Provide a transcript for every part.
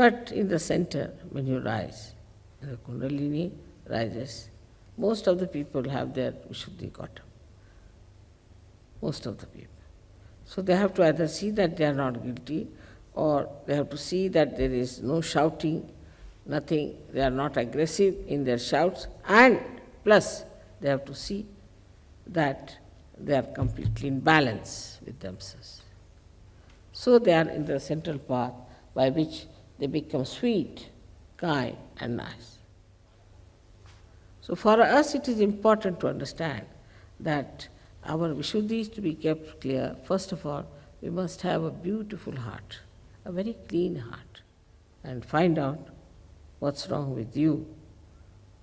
But in the center, when you rise, the Kundalini rises, most of the people have their Vishuddhi got up. Most of the people. So they have to either see that they are not guilty, or they have to see that there is no shouting, nothing, they are not aggressive in their shouts, and plus they have to see that they are completely in balance with themselves. So they are in the central path by which they become sweet, kind, and nice. So for us it is important to understand that our Vishuddhi is to be kept clear. First of all, we must have a beautiful heart, a very clean heart, and find out what's wrong with you,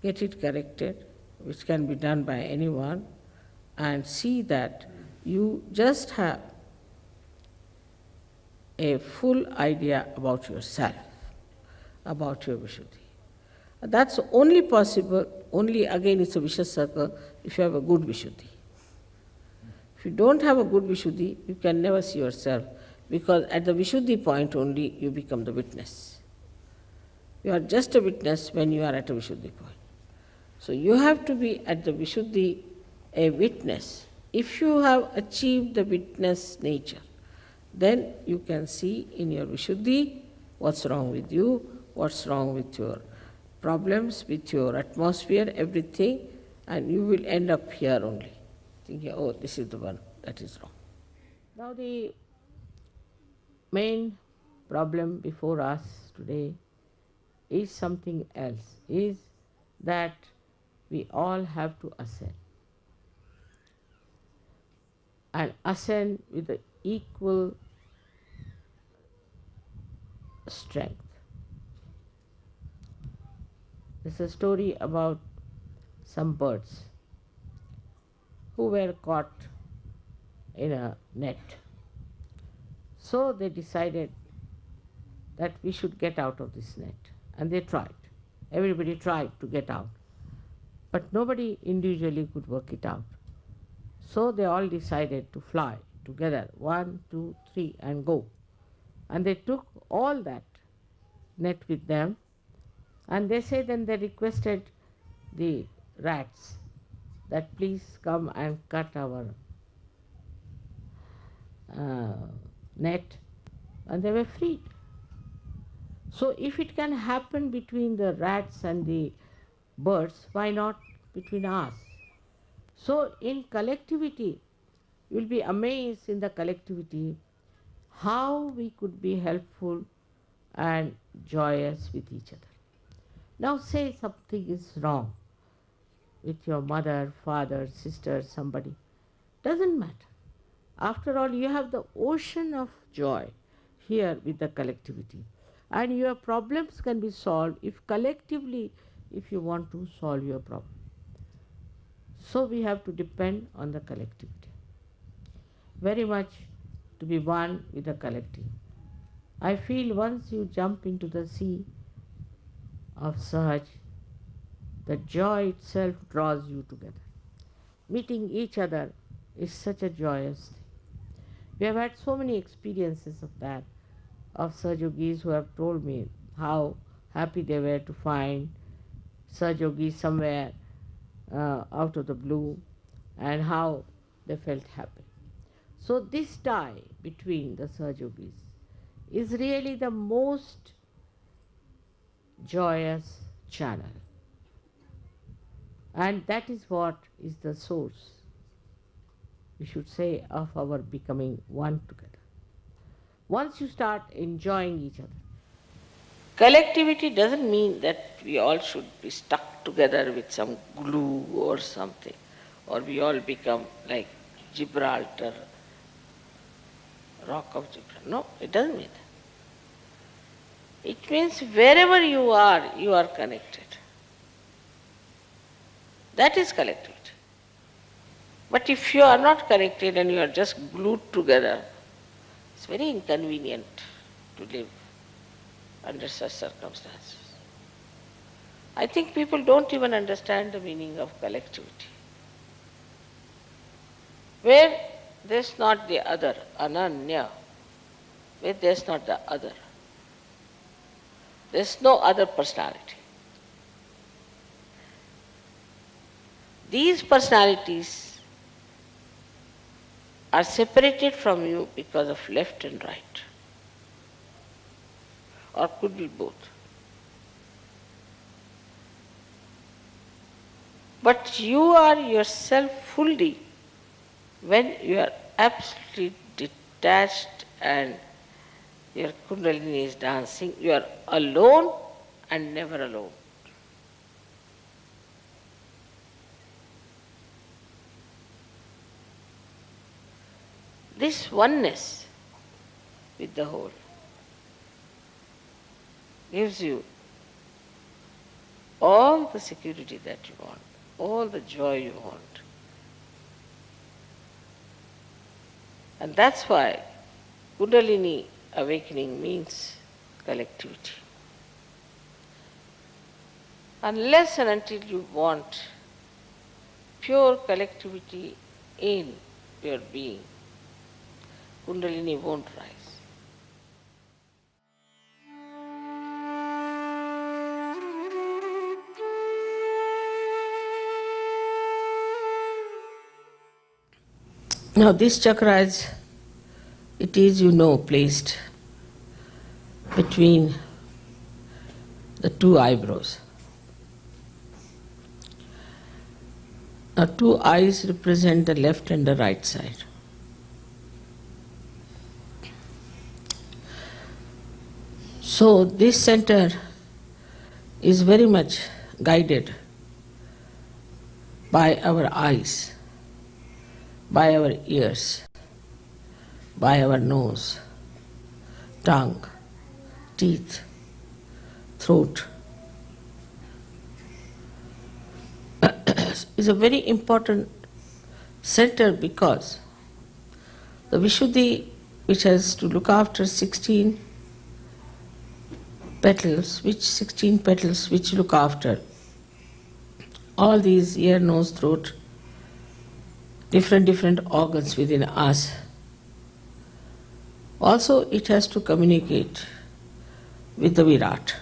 get it corrected, which can be done by anyone, and see that you just have a full idea about yourself, about your Vishuddhi. That's only possible, only again it's a vicious circle, if you have a good Vishuddhi. If you don't have a good Vishuddhi, you can never see yourself, because at the Vishuddhi point only you become the witness. You are just a witness when you are at a Vishuddhi point. So you have to be at the Vishuddhi a witness. If you have achieved the witness nature, then you can see in your Vishuddhi what's wrong with you, what's wrong with your problems, with your atmosphere, everything, and you will end up here only, thinking, oh, this is the one that is wrong. Now the main problem before us today is something else, is that we all have to ascend. And ascend with the equal strength. There's a story about some birds who were caught in a net. So they decided that we should get out of this net. And they tried. Everybody tried to get out. But nobody individually could work it out. So they all decided to fly together, 1, 2, 3, and go. And they took all that net with them, and they say then they requested the rats that please come and cut our net, and they were freed. So if it can happen between the rats and the birds, why not between us? So in collectivity, you will be amazed in the collectivity how we could be helpful and joyous with each other. Now say something is wrong with your mother, father, sister, somebody. Doesn't matter. After all, you have the ocean of joy here with the collectivity. And your problems can be solved if collectively, if you want to solve your problem. So we have to depend on the collectivity. Very much to be one with the collective. I feel once you jump into the sea of Sahaj, the joy itself draws you together. Meeting each other is such a joyous thing. We have had so many experiences of that, of Sahajogis who have told me how happy they were to find Sahajogis somewhere out of the blue, and how they felt happy. So this tie between the Sahajogis is really the most joyous channel. And that is what is the source, we should say, of our becoming one together. Once you start enjoying each other. Collectivity doesn't mean that we all should be stuck together with some glue or something, or we all become like Gibraltar, rock of Gibraltar. No, it doesn't mean that. It means wherever you are connected. That is collectivity. But if you are not connected and you are just glued together, it's very inconvenient to live under such circumstances. I think people don't even understand the meaning of collectivity. Where there's not the other, ananya, where there's not the other. There's no other personality. These personalities are separated from you because of left and right, or could be both. But you are yourself fully when you are absolutely detached and your Kundalini is dancing. You are alone and never alone. This oneness with the whole gives you all the security that you want, all the joy you want. And that's why Kundalini awakening means collectivity. Unless and until you want pure collectivity in your being, Kundalini won't rise. Now this chakra is, it is, placed between the two eyebrows. Now two eyes represent the left and the right side. So this center is very much guided by our eyes, by our ears, by our nose, tongue, teeth, throat. Is a very important center because the Vishuddhi, which has to look after 16 petals, which look after all these ear, nose, throat, different organs within us. Also, it has to communicate with the Virat.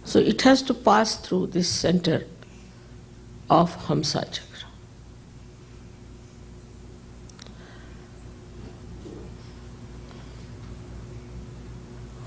So it has to pass through this center of Hamsa Chakra.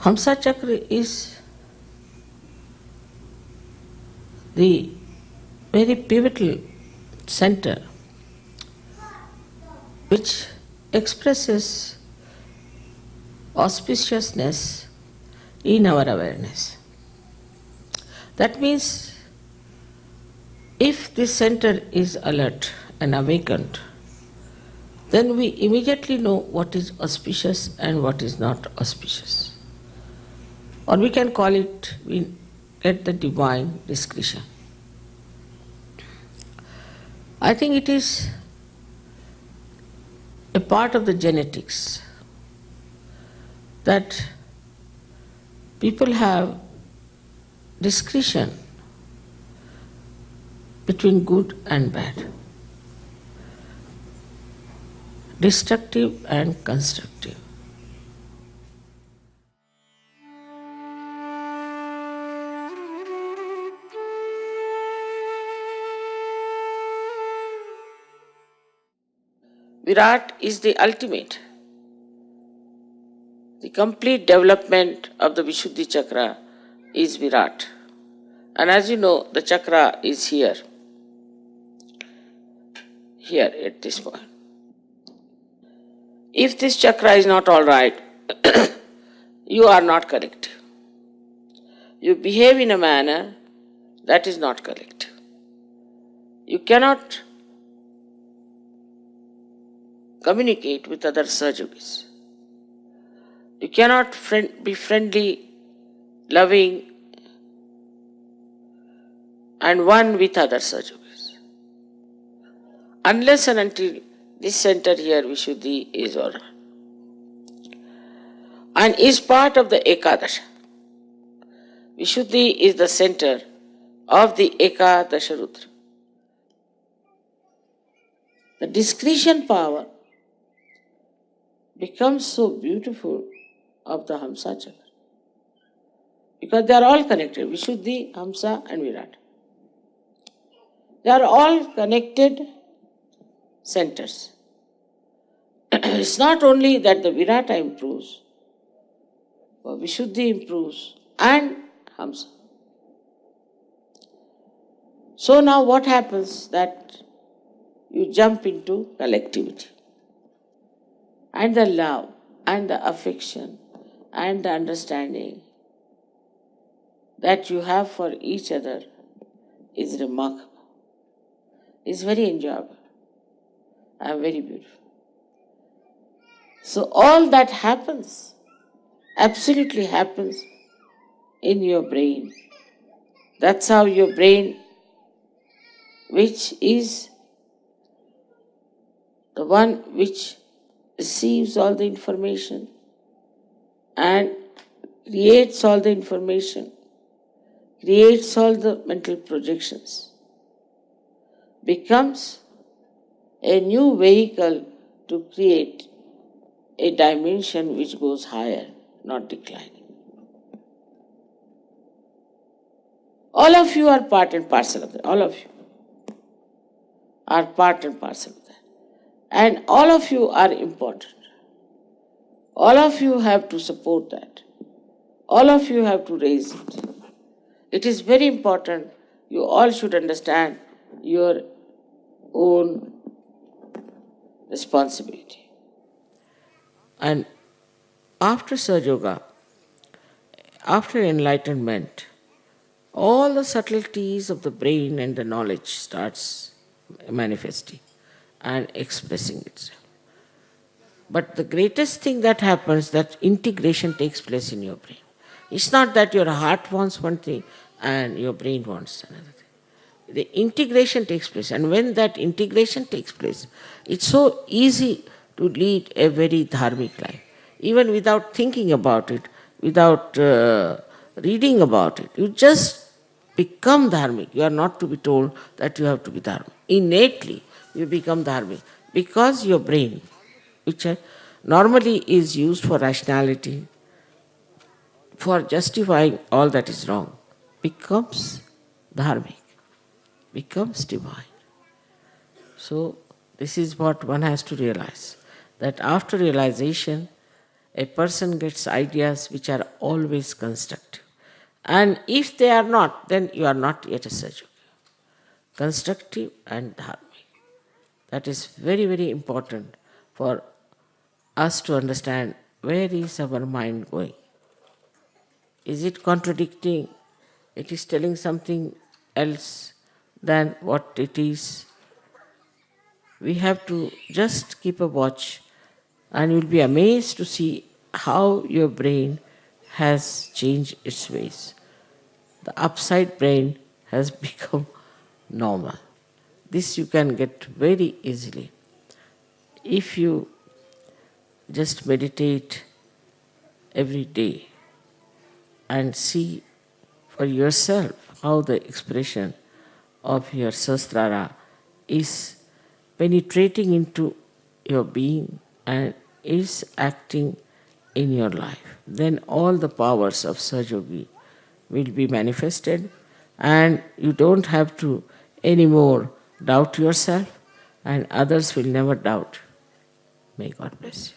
Hamsa Chakra is the very pivotal center which expresses auspiciousness in our awareness. That means if this center is alert and awakened, then we immediately know what is auspicious and what is not auspicious. Or we can call it, we get the divine discretion. I think it is a part of the genetics that people have discretion between good and bad, destructive and constructive. Virat is the ultimate. The complete development of the Vishuddhi chakra is Virat. And as you know, the chakra is here at this point. If this chakra is not all right, you are not correct. You behave in a manner that is not correct. You cannot communicate with other Sahajogis. You cannot be friendly, loving, and one with other Sahajogis. Unless and until this center here, Vishuddhi, is all right. And is part of the Ekadasha. Vishuddhi is the center of the Ekadasha Rudra. The discretion power becomes so beautiful of the Hamsa Chakra. because they are all connected, Vishuddhi, Hamsa and Virat. They are all connected centers. It's not only that the Virata improves, but Vishuddhi improves and Hamsa. So now what happens that you jump into collectivity. And the love and the affection and the understanding that you have for each other is remarkable. It's very enjoyable and very beautiful. So all that happens, absolutely happens in your brain. That's how your brain, which is the one which receives all the information and creates all the information, creates all the mental projections, becomes a new vehicle to create a dimension which goes higher, not declining. All of you are part and parcel of that. All of you are part and parcel of that. And all of you are important. All of you have to support that. All of you have to raise it. It is very important. You all should understand your own responsibility. And after Sahaja Yoga, after enlightenment, all the subtleties of the brain and the knowledge starts manifesting and expressing itself. But the greatest thing that happens, that integration takes place in your brain. It's not that your heart wants one thing and your brain wants another thing. The integration takes place, and when that integration takes place, it's so easy to lead a very dharmic life. Even without thinking about it, without reading about it, you just become dharmic. You are not to be told that you have to be dharmic. Innately, you become dharmic because your brain, which normally is used for rationality, for justifying all that is wrong, becomes dharmic, becomes divine. So this is what one has to realize, that after realization, a person gets ideas which are always constructive. And if they are not, then you are not yet a Sahaja Yogi. Constructive and dharmic. That is very, very important for us to understand where is our mind going. Is it contradicting? It is telling something else than what it is. We have to just keep a watch, and you'll be amazed to see how your brain has changed its ways. The upside brain has become normal. This you can get very easily if you just meditate every day and see for yourself how the expression of your Sahasrara is penetrating into your being and is acting in your life. Then all the powers of Sahaja Yogi will be manifested, and you don't have to anymore doubt yourself, and others will never doubt. May God bless you.